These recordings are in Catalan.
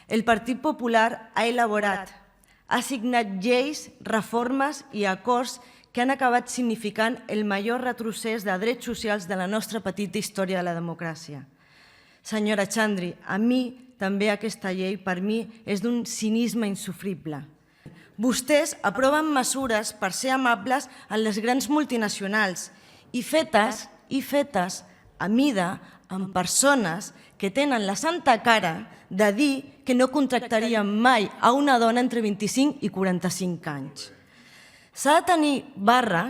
El Partit Popular ha elaborat, ha signat lleis, reformes i acords que han acabat significant el major retrocés de drets socials de la nostra petita història de la democràcia. Senyora Xandri, a mi també aquesta llei per mi és d'un cinisme insofrible. Vostès aproven mesures per ser amables amb les grans multinacionals i fetes a mida amb persones que tenen la santa cara de dir que no contractarien mai a una dona entre 25 i 45 anys. S'ha de tenir barra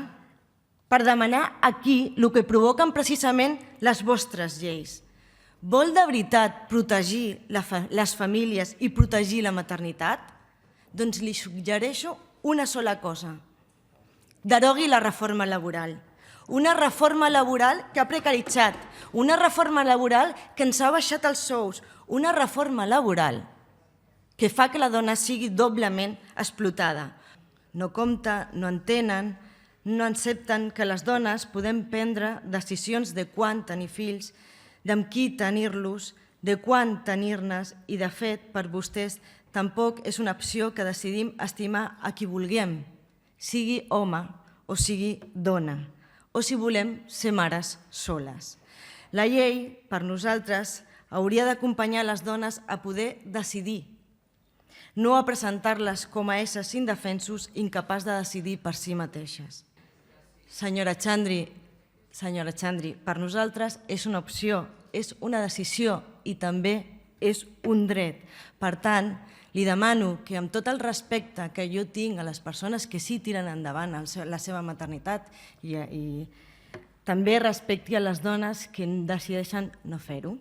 per demanar aquí el que provoquen precisament les vostres lleis. Vol de veritat protegir les famílies i protegir la maternitat? Doncs li suggereixo una sola cosa. Derogui la reforma laboral. Una reforma laboral que ha precaritzat, una reforma laboral que ens ha baixat els sous, una reforma laboral que fa que la dona sigui doblement explotada. No compta, no entenen, no accepten que les dones podem prendre decisions de quan tenir fills, d'amb qui tenir-los, de quan tenir-nes i, de fet, per vostès tampoc és una opció que decidim estimar a qui vulguem, sigui home o sigui dona, o si volem ser mares soles. La llei, per nosaltres, hauria d'acompanyar les dones a poder decidir, no a presentar-les com a éssers indefensos incapaços de decidir per si mateixes. Senyora Xandri, per nosaltres és una opció, és una decisió i també és un dret. Per tant, li demano que amb tot el respecte que jo tinc a les persones que sí tiren endavant la seva maternitat i també respecti a les dones que decideixen no fer-ho.